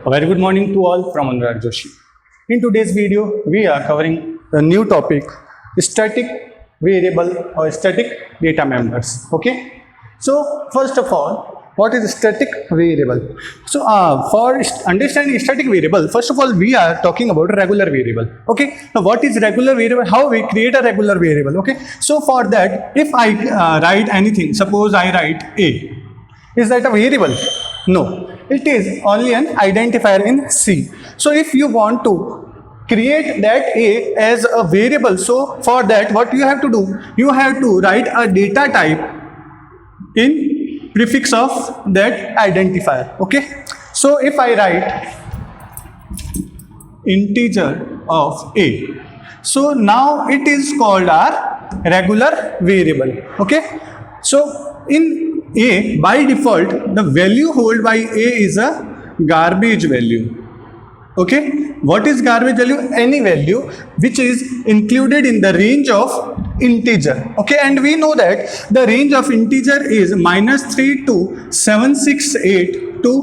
A very good morning to all from Anurag Joshi. In today's video, we are covering a new topic, static variable or static data members. Okay. So first of all, what is static variable? So for understanding static variable, first of all, we are talking about regular variable. Okay. Now what is regular variable? How we create a regular variable? Okay. So for that, if I write anything, suppose I write A, is that a variable? No. It is only an identifier in C. So if you want to create that A as a variable, so for that what you have to do, you have to write a data type in prefix of that identifier. Okay. So if I write integer of A, so now it is called our regular variable. Okay. So in A, by default, the value held by A is a garbage value. Okay. What is garbage value? Any value which is included in the range of integer. Okay. And we know that the range of integer is -3 to 768 to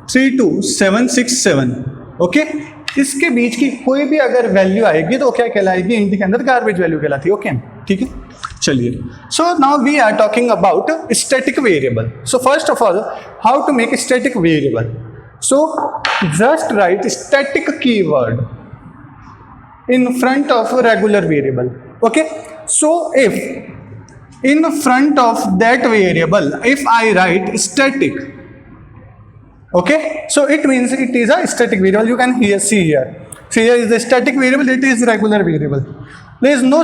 32767. Okay. इसके बीच की कोई भी अगर value आएगी तो क्या कहलाएगी? Int के अंदर गार्बेज वैल्यू कहलाती है. ओके. ठीक है. चलिए. So now we are talking about static variable. So first of all, how to make static variable? So just write static keyword in front of a regular variable. Okay. So if in front of that variable, if I write static, okay, so it means it is a static variable. You can see here. So here is the static variable, it is regular variable. There is no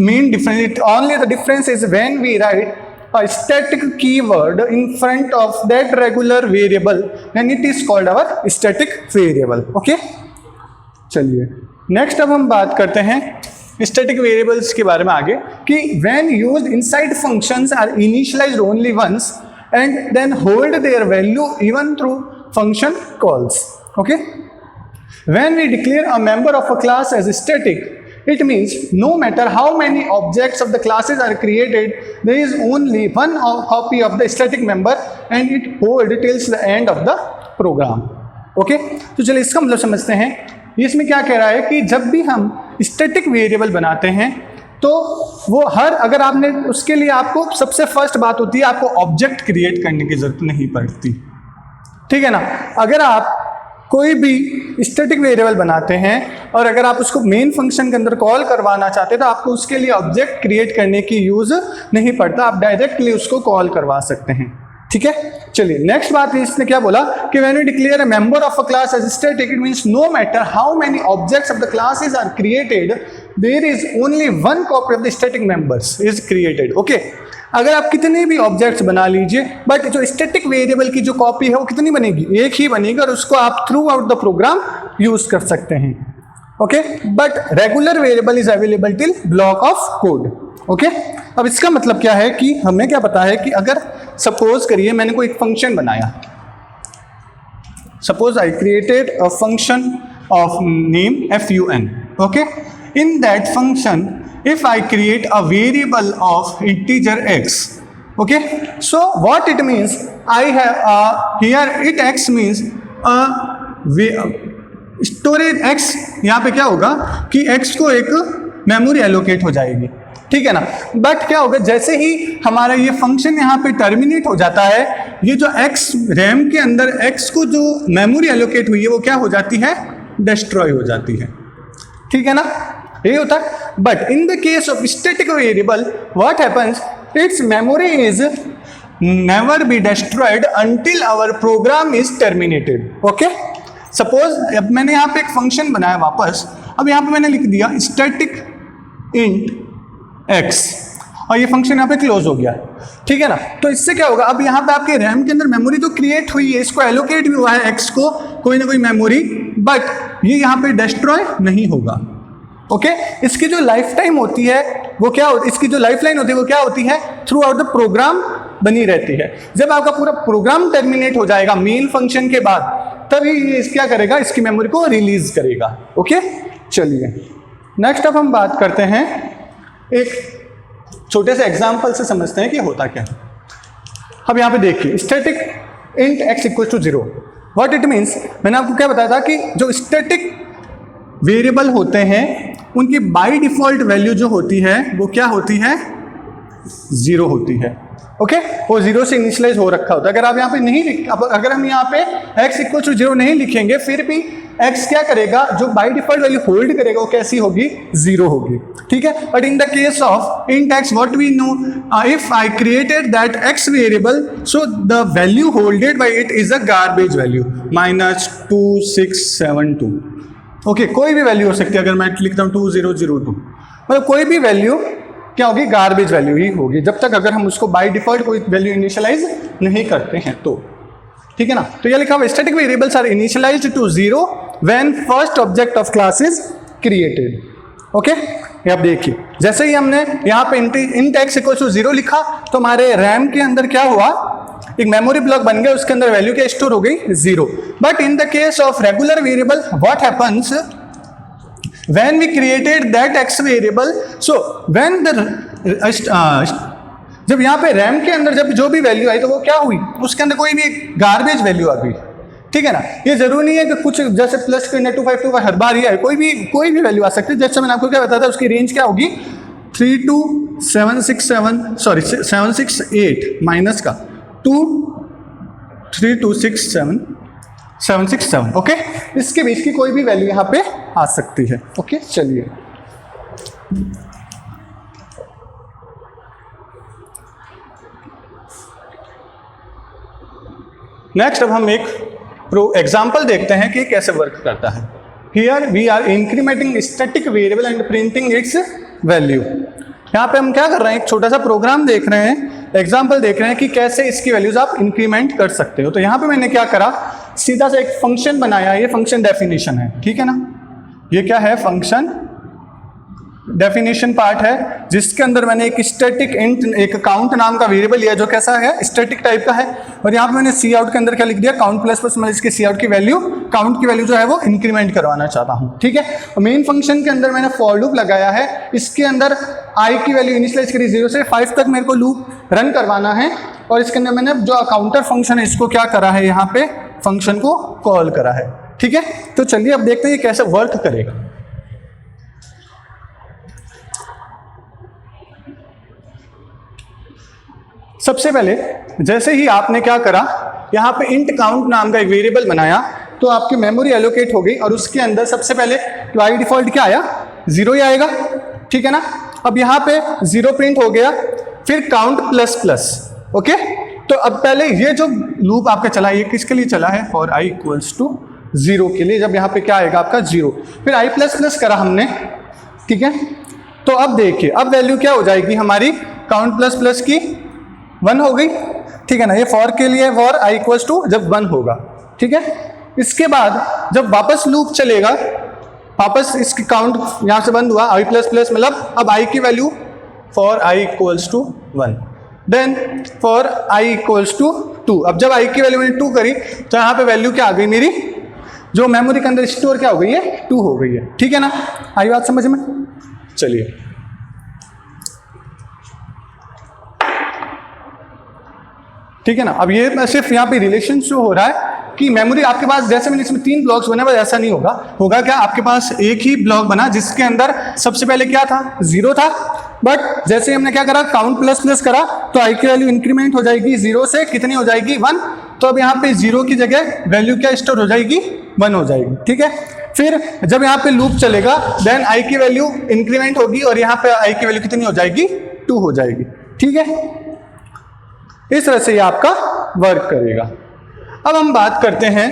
main difference. Only the difference is when we write a static keyword in front of that regular variable, then it is called our static variable. Okay. चलिए next अब हम बात करते हैं static variables के बारे में आगे कि when used inside functions are initialised only once and then hold their value even through function calls. Okay. When we declare a member of a class as static, it means no matter how many objects of the classes are created, there is only one copy of the static member and it holds till the end of the program. Okay. तो चलिए इसका मतलब समझते हैं. इसमें क्या कह रहा है कि जब भी हम स्टैटिक वेरिएबल बनाते हैं तो वो अगर आपने उसके लिए आपको सबसे फर्स्ट बात होती है आपको ऑब्जेक्ट क्रिएट करने की जरूरत नहीं पड़ती. ठीक है ना. अगर आप कोई भी स्टैटिक वेरिएबल बनाते हैं और अगर आप उसको मेन फंक्शन के अंदर कॉल करवाना चाहते हैं तो आपको उसके लिए ऑब्जेक्ट क्रिएट करने की यूज नहीं पड़ता. आप डायरेक्टली उसको कॉल करवा सकते हैं. ठीक है. चलिए नेक्स्ट बात इसने क्या बोला कि when we declare a member of a class as static, it means no matter how many objects of the classes are created, there is only one copy of the static members is created. Okay. अगर आप कितने भी objects बना लीजिए but जो static variable की जो copy है वो कितनी बनेगी? एक ही बनेगी और उसको आप through out the program use कर सकते हैं. Okay. But regular variable is available till block of code. Okay. अब इसका मतलब क्या है कि हमें क्या पता है कि अगर सपोज करिए मैंने कोई एक फंक्शन बनाया, suppose I created a function of name fun. Okay. In that function if I create a variable of integer x, okay, so what it means, I have here it x means storage x. यहाँ पे क्या होगा कि x को एक memory allocate हो जाएगी. ठीक है ना. बट क्या होगा जैसे ही हमारा ये फंक्शन यहाँ पे टर्मिनेट हो जाता है, ये जो x रैम के अंदर x को जो मेमोरी एलोकेट हुई है वो क्या हो जाती है? डिस्ट्रॉय हो जाती है. ठीक है ना. यही होता है. But in the case of static variable what happens, its memory is never be destroyed until our program is terminated. Okay. Suppose अब मैंने यहाँ पे एक फंक्शन बनाया वापस, अब यहाँ पे मैंने लिख दिया स्टैटिक इंट एक्स और ये फंक्शन यहाँ पे क्लोज हो गया. ठीक है ना. तो इससे क्या होगा, अब यहाँ पे आपके रैम के अंदर मेमोरी तो क्रिएट हुई है, इसको एलोकेट भी हुआ है एक्स को कोई ना कोई मेमोरी, बट ये यहाँ पे डिस्ट्रॉय नहीं होगा. ओके. इसकी जो लाइफ टाइम होती है वो क्या होती है, इसकी जो लाइफ लाइन होती है वो क्या होती है? थ्रू आउट द प्रोग्राम बनी रहती है. जब आपका पूरा प्रोग्राम टर्मिनेट हो जाएगा मेन फंक्शन के बाद, तभी ये क्या करेगा, इसकी मेमोरी को रिलीज करेगा. ओके. चलिए नेक्स्ट अब हम बात करते हैं, एक छोटे से एग्जाम्पल से समझते हैं कि होता क्या है. अब यहाँ पे देखिए static int x equal to 0. What it means, मैंने आपको क्या बताया था कि जो स्टैटिक वेरिएबल होते हैं उनकी बाय डिफॉल्ट वैल्यू जो होती है वो क्या होती है, 0 होती है। ओके, वो 0 से इनिशियलाइज हो रखा होता है। अगर आप यहाँ पे नहीं अगर हम यहाँ पे x इक्वल टू 0 नहीं लिखेंगे, फिर भी x क्या करेगा, जो बाय डिफॉल्ट वैल्यू होल्ड करेगा वो कैसी होगी, 0 होगी। ठीक है, but in the case of int x what we know, if I created that x variable, so the value holded by it is a garbage value -2672। Okay, कोई भी value हो सकती है। अगर मैं लिखता हूँ 2002, मतलब कोई भी वैल्यू क्या होगी, गार्बेज वैल्यू ही होगी, जब तक अगर हम उसको बाय डिफॉल्ट कोई वैल्यू इनिशियलाइज नहीं करते हैं तो। ठीक है ना, तो ये लिखा हुआ static variables are initialised to 0 when first object of class is created. Okay, ये आप देखिए, जैसे ही हमने यहाँ पे int x इक्वल टू 0 लिखा तो हमारे रैम के अंदर क्या हुआ, एक मेमोरी ब्लॉक बन गया, उसके अंदर वैल्यू क्या स्टोर हो गई, 0। But in the case of regular variable what happens, when we created that x variable, so when the जब यहाँ पे रैम के अंदर जब जो भी वैल्यू आई तो वो क्या हुई, उसके अंदर कोई भी गार्बेज वैल्यू आ गई। ठीक है ना, ये जरूरी नहीं है कि कुछ जैसे प्लस 252 हर बार ही आए, कोई भी वैल्यू आ सकती है। जैसे मैंने आपको क्या बताया था, उसकी रेंज क्या होगी, 768 माइनस का 767। ओके, इसके बीच की कोई भी वैल्यू यहाँ पे आ सकती है। ओके, चलिए नेक्स्ट अब हम एक एग्जांपल देखते हैं कि कैसे वर्क करता है। Here we are incrementing static variable and printing its value. यहाँ पे हम क्या कर रहे हैं, एक छोटा सा प्रोग्राम देख रहे हैं, एग्जाम्पल देख रहे हैं कि कैसे इसकी वैल्यूज आप इंक्रीमेंट कर सकते हो। तो यहाँ पे मैंने क्या करा, सीधा सा एक फंक्शन बनाया, ये फंक्शन डेफिनेशन है। ठीक है ना, ये क्या है, फंक्शन डेफिनेशन पार्ट है, जिसके अंदर मैंने एक स्टैटिक इंट, एक काउंट नाम का वेरिएबल लिया जो कैसा है, स्टैटिक टाइप का है। और यहाँ पे मैंने सी आउट के अंदर क्या लिख दिया, काउंट प्लस प्लस, मैं इसके सी आउट की वैल्यू, काउंट की वैल्यू जो है वो इंक्रीमेंट करवाना चाहता हूँ। ठीक है, मेन फंक्शन के अंदर मैंने फॉर लूप लगाया है, इसके अंदर आई की वैल्यू इनिशियलाइज करी 0 से 5 तक मेरे को लूप रन करवाना है। और इसके अंदर मैंने जो काउंटर फंक्शन है इसको क्या करा है, यहाँ पे फंक्शन को कॉल करा है। ठीक है, तो चलिए अब देखते हैं ये कैसे वर्क करेगा। सबसे पहले जैसे ही आपने क्या करा, यहाँ पे इंट काउंट नाम का एक वेरिएबल बनाया, तो आपकी मेमोरी एलोकेट हो गई और उसके अंदर सबसे पहले बाय डिफॉल्ट क्या आया, 0 ही आएगा। ठीक है ना, अब यहाँ पे 0 प्रिंट हो गया, फिर काउंट प्लस प्लस। ओके, तो अब पहले ये जो लूप आपका चला, ये किसके लिए चला है, फॉर आई इक्वल्स टू 0 के लिए, जब यहाँ पे क्या आएगा आपका 0, फिर आई प्लस प्लस करा हमने। ठीक है, तो अब देखिए, अब वैल्यू क्या हो जाएगी हमारी, काउंट प्लस प्लस की 1 हो गई। ठीक है ना, ये फॉर के लिए, फॉर आई इक्वल्स टू जब 1 होगा। ठीक है, इसके बाद जब वापस लूप चलेगा, वापस इसकी काउंट यहाँ से बंद हुआ, आई प्लस प्लस, मतलब अब आई की value for I equals to 1, then for I equals to 2। अब जब आई की वैल्यू मैंने 2 करी तो यहाँ पे वैल्यू क्या आ गई मेरी, जो मेमोरी के अंदर स्टोर क्या हो गई है, 2 हो गई है। ठीक है ना, आई बात समझ में। चलिए ठीक है ना, अब ये सिर्फ यहाँ पे रिलेशन शो हो रहा है कि मेमोरी आपके पास, जैसे मैंने इसमें 3 ब्लॉक्स बने, बस ऐसा नहीं होगा। होगा क्या, आपके पास एक ही ब्लॉक बना जिसके अंदर सबसे पहले क्या था, 0 था, बट जैसे हमने क्या करा, काउंट प्लस प्लस करा, तो आई की वैल्यू इंक्रीमेंट हो जाएगी 0 से कितनी हो जाएगी, 1। तो अब यहाँ पे 0 की जगह वैल्यू क्या स्टोर हो जाएगी, 1 हो जाएगी। ठीक है, फिर जब यहाँ पे लूप चलेगा, देन आई की वैल्यू इंक्रीमेंट होगी और यहाँ पे आई की वैल्यू कितनी हो जाएगी, 2 हो जाएगी। ठीक है, इस तरह से ये आपका वर्क करेगा। अब हम बात करते हैं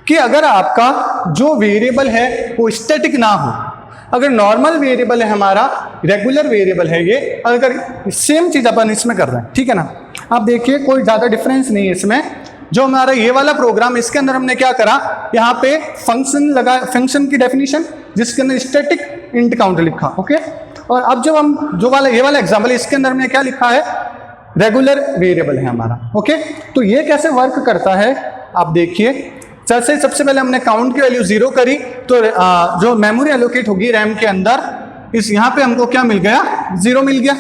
कि अगर आपका जो वेरिएबल है वो स्टैटिक ना हो, अगर नॉर्मल वेरिएबल है हमारा, रेगुलर वेरिएबल है ये, अगर सेम चीज अपन इसमें कर रहे हैं, ठीक है ना, आप देखिए कोई ज्यादा डिफरेंस नहीं है इसमें। जो हमारा ये वाला प्रोग्राम, इसके अंदर हमने क्या करा, यहाँ पे फंक्शन लगा, फंक्शन की डेफिनेशन, जिसके अंदर स्टैटिक इंट काउंट लिखा। ओके, और अब जब हम जो वाला ये वाला एग्जाम्पल, इसके अंदर हमने क्या लिखा है, रेगुलर वेरिएबल है हमारा। ओके, तो ये कैसे वर्क करता है आप देखिए। जैसे सबसे पहले हमने काउंट की वैल्यू 0 करी, तो जो मेमोरी एलोकेट होगी रैम के अंदर, इस यहाँ पे हमको क्या मिल गया, 0 मिल गया।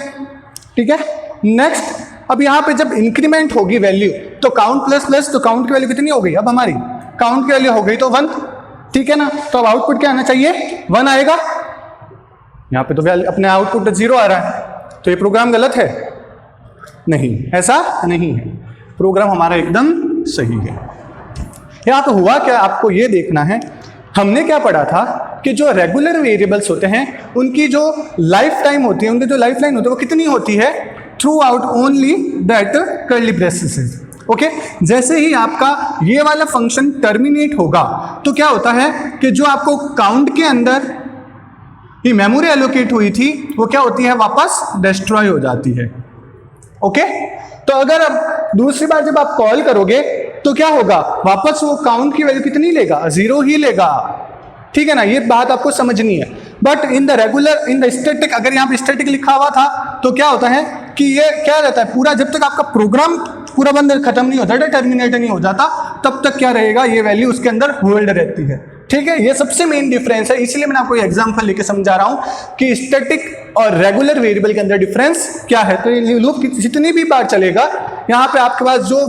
ठीक है, नेक्स्ट अब यहाँ पे जब इंक्रीमेंट होगी वैल्यू तो काउंट प्लस प्लस, तो काउंट की वैल्यू कितनी हो गई अब हमारी, काउंट की वैल्यू हो गई तो 1, ठीक है ना। तो अब आउटपुट क्या आना चाहिए, 1 आएगा। यहाँ पे तो अपने आउटपुट 0 आ रहा है, तो ये प्रोग्राम गलत है? नहीं, ऐसा नहीं है, प्रोग्राम हमारा एकदम सही है। यहाँ पे हुआ क्या, आपको ये देखना है, हमने क्या पढ़ा था कि जो रेगुलर वेरिएबल्स होते हैं उनकी जो लाइफ टाइम होती है, उनकी जो लाइफ लाइन होती है वो कितनी होती है, through out only that curly braces. Okay, जैसे ही आपका ये वाला फंक्शन टर्मिनेट होगा तो क्या होता है कि जो आपको काउंट के अंदर ये मेमोरी एलोकेट हुई थी वो क्या होती है, वापस डिस्ट्रॉय हो जाती है। ओके, तो अगर अब दूसरी बार जब आप कॉल करोगे तो क्या होगा, वापस वो काउंट की वैल्यू कितनी लेगा, 0 ही लेगा, ठीक है ना। ये बात आपको समझनी है। But in the regular, in the static, अगर यहाँ पे स्टैटिक लिखा हुआ था तो क्या होता है कि ये क्या रहता है, पूरा जब तक आपका प्रोग्राम पूरा बंद खत्म नहीं होता, टर्मिनेट नहीं हो जाता, तब तक क्या रहेगा, ये वैल्यू उसके अंदर होल्ड रहती है, ठीक है। ये सबसे मेन डिफरेंस है, इसलिए मैंने आपको एग्जांपल लेके समझा रहा हूं कि स्टैटिक और रेगुलर वेरिएबल के अंदर डिफरेंस क्या है। तो ये लूप जितनी भी बार चलेगा, यहाँ पे आपके पास जो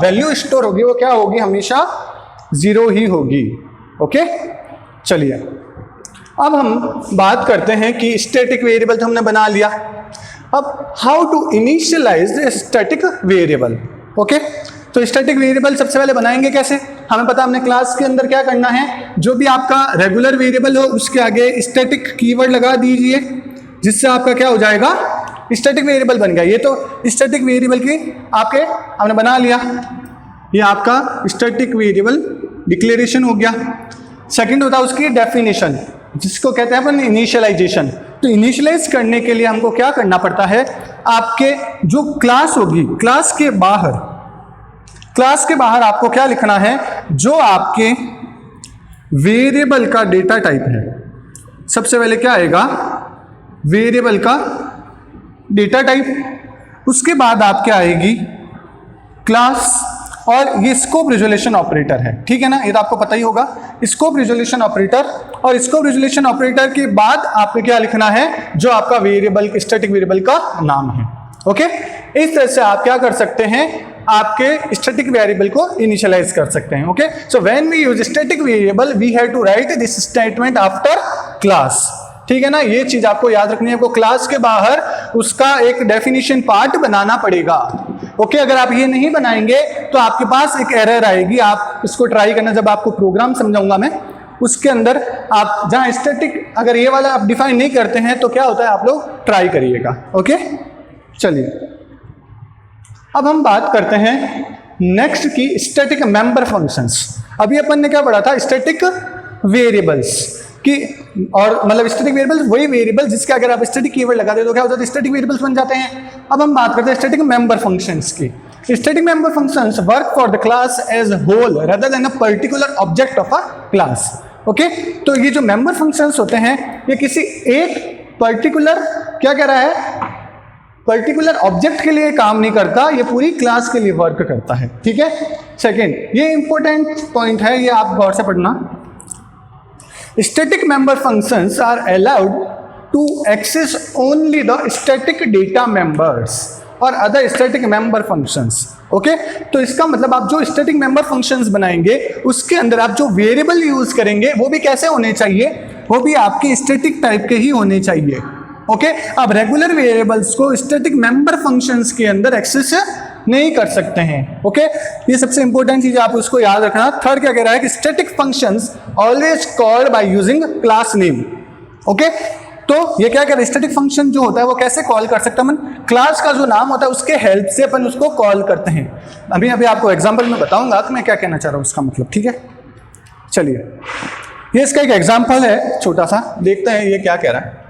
वैल्यू स्टोर होगी वो क्या होगी, हमेशा 0 ही होगी। ओके, चलिए अब हम बात करते हैं कि स्टैटिक वेरिएबल तो हमने बना लिया, अब how to initialise the static variable. Okay, तो स्टैटिक वेरिएबल सबसे पहले बनाएंगे कैसे, हमें पता, हमने क्लास के अंदर क्या करना है, जो भी आपका रेगुलर वेरिएबल हो उसके आगे स्टैटिक कीवर्ड लगा दीजिए, जिससे आपका क्या हो जाएगा, स्टैटिक वेरिएबल बन गया। ये तो स्टैटिक वेरिएबल की आपके हमने बना लिया, ये आपका स्टैटिक वेरिएबल डिक्लेरेशन हो गया। सेकंड होता है उसकी डेफिनेशन, जिसको कहते हैं अपन इनिशियलाइजेशन। तो इनिशियलाइज करने के लिए हमको क्या करना पड़ता है, आपके जो क्लास होगी, क्लास के बाहर आपको क्या लिखना है, जो आपके वेरिएबल का डेटा टाइप है। सबसे पहले क्या आएगा, वेरिएबल का डेटा टाइप, उसके बाद आपके आएगी क्लास, और ये स्कोप रिजोल्यूशन ऑपरेटर है, ठीक है ना, ये तो आपको पता ही होगा, स्कोप रिजोल्यूशन ऑपरेटर। और स्कोप रिजोल्यूशन ऑपरेटर के बाद आपको क्या लिखना है, जो आपका वेरिएबल, स्टैटिक वेरिएबल का नाम है। ओके, इस तरह से आप क्या कर सकते हैं, आपके स्टैटिक वेरिएबल को इनिशियलाइज कर सकते हैं। Okay, so when we use static variable we have to write this statement after class, ठीक है ना। ये चीज आपको याद रखनी है, आपको क्लास के बाहर उसका एक डेफिनेशन पार्ट बनाना पड़ेगा। ओके, अगर आप ये नहीं बनाएंगे तो आपके पास एक एरर आएगी, आप इसको ट्राई करना, जब आपको प्रोग्राम समझाऊंगा मैं उसके अंदर, आप जहां स्टैटिक अगर ये वाला आप डिफाइन नहीं करते हैं तो क्या होता है, आप लोग ट्राई करिएगा। ओके, चलिए अब हम बात करते हैं नेक्स्ट की स्टैटिक मेंबर फंक्शंस। अभी अपन ने क्या पढ़ा था, स्टैटिक वेरिएबल्स की, और मतलब स्टैटिक वेरिएबल्स वही वेरिएबल जिसके अगर आप स्टैटिक कीवर्ड लगा दे तो क्या होता है, स्टैटिक वेरिएबल्स बन जाते हैं। अब हम बात करते हैं स्टैटिक मेंबर फंक्शंस की। Static member functions work for the class as whole rather than a particular object of a class. Okay, तो ये जो मेंबर फंक्शंस होते हैं ये किसी एक पर्टिकुलर, क्या कह रहा है, पर्टिकुलर ऑब्जेक्ट के लिए काम नहीं करता, ये पूरी क्लास के लिए वर्क करता है, ठीक है। सेकेंड, ये इंपॉर्टेंट पॉइंट है, ये आप गौर से पढ़ना, static member functions are allowed to access only the static data members और other static member functions. Okay, तो इसका मतलब आप जो स्टैटिक मेंबर फंक्शंस बनाएंगे उसके अंदर आप जो वेरिएबल यूज करेंगे वो भी कैसे होने चाहिए, वो भी आपके स्टैटिक टाइप के ही होने चाहिए। ओके, अब रेगुलर वेरिएबल्स को स्टैटिक मेंबर फंक्शंस के अंदर एक्सेस नहीं कर सकते हैं। ओके, ये सबसे इंपॉर्टेंट चीज आप उसको याद रखना। थर्ड क्या कह रहा है कि static functions always called by using class name. Okay, तो ये क्या कह रहा है, स्टैटिक फंक्शन जो होता है वो कैसे कॉल कर सकता है, मन क्लास का जो नाम होता है उसके हेल्प से अपन उसको कॉल करते हैं। अभी आपको एग्जाम्पल में बताऊंगा कि मैं क्या कहना चाह रहा हूँ उसका मतलब, ठीक है। चलिए, ये इसका एक एग्जाम्पल है छोटा सा, देखते हैं ये क्या कह रहा है।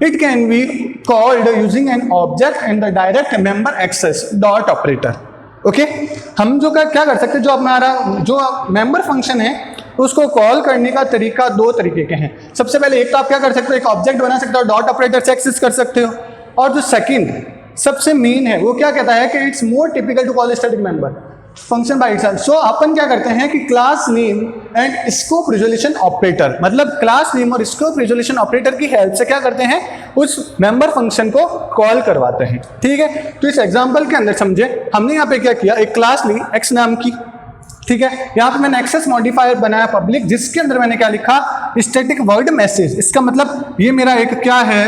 It can be called using an object and the direct member access dot operator. Okay, हम जो क्या कर सकते हैं, जो हमारा जो मेंबर फंक्शन है उसको कॉल करने का तरीका दो तरीके के हैं। सबसे पहले एक तो आप क्या कर सकते हो, एक ऑब्जेक्ट बना सकते हो, डॉट ऑपरेटर से एक्सेस कर सकते हो। और जो सेकंड सबसे मेन है वो क्या कहता है कि it's more typical to call static member function by itself. So अपन क्या करते हैं कि class name and scope resolution operator, मतलब क्लास नेम और स्कोप रिजोल्यूशन ऑपरेटर की हेल्प से क्या करते हैं, उस मेंबर फंक्शन को कॉल करवाते हैं। ठीक है, तो इस एग्जांपल के अंदर समझे, हमने यहाँ पे क्या किया, एक क्लास ली x नाम की। ठीक है, यहाँ पे मैंने एक्सेस मॉडिफायर बनाया पब्लिक, जिसके अंदर मैंने क्या लिखा, स्टैटिक वर्ड मैसेज। इसका मतलब ये मेरा एक क्या है,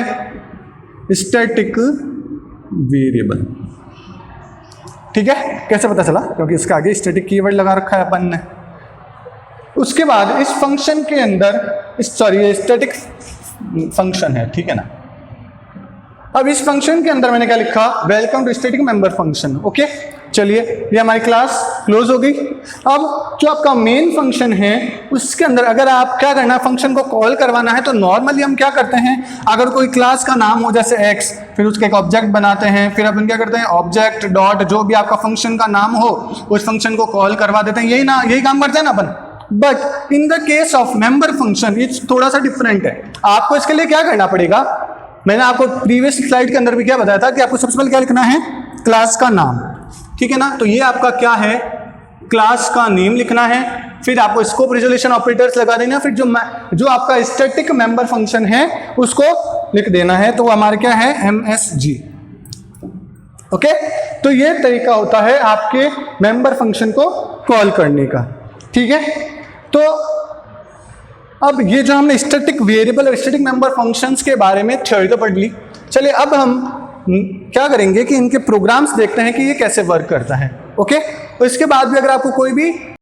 स्टैटिक वेरिएबल। ठीक है, कैसे पता चला, क्योंकि इसके आगे स्टैटिक कीवर्ड लगा रखा है अपन ने। उसके बाद इस फंक्शन के अंदर, सॉरी स्टैटिक फंक्शन है, ठीक है ना। अब इस फंक्शन के अंदर मैंने क्या लिखा, welcome to static member function. Okay, चलिए ये हमारी क्लास क्लोज हो गई। अब जो आपका मेन फंक्शन है उसके अंदर अगर आप क्या करना है, फंक्शन को कॉल करवाना है, तो नॉर्मली हम क्या करते हैं, अगर कोई क्लास का नाम हो जैसे x, फिर उसका एक ऑब्जेक्ट बनाते हैं, फिर अपन क्या करते हैं, ऑब्जेक्ट डॉट जो भी आपका फंक्शन का नाम हो उस फंक्शन को कॉल करवा देते हैं, यही काम करते हैं ना अपन। But in the case of member function it's थोड़ा सा डिफरेंट है। आपको इसके लिए क्या करना पड़ेगा, मैंने आपको प्रीवियस स्लाइड के अंदर भी क्या बताया था कि आपको सबसे पहले क्या लिखना है, क्लास का नाम। ठीक है ना, तो ये आपका क्या है, क्लास का नेम लिखना है, फिर आपको स्कोप रिजोल्यूशन ऑपरेटर्स लगा देना, फिर जो आपका स्टैटिक मेंबर फंक्शन है उसको लिख देना है, तो वो हमारे क्या है, MSG। ओके, तो ये तरीका होता है आपके मेंबर फंक्शन को कॉल करने का। ठीक है, तो अब ये जो हमने स्टैटिक वेरिएबल और स्टैटिक मेंबर फंक्शंस के बारे में थ्योरी तो पढ़ ली। चलिए अब हम क्या करेंगे कि इनके प्रोग्राम्स देखते हैं कि ये कैसे वर्क करता है। ओके, तो इसके बाद भी अगर आपको कोई भी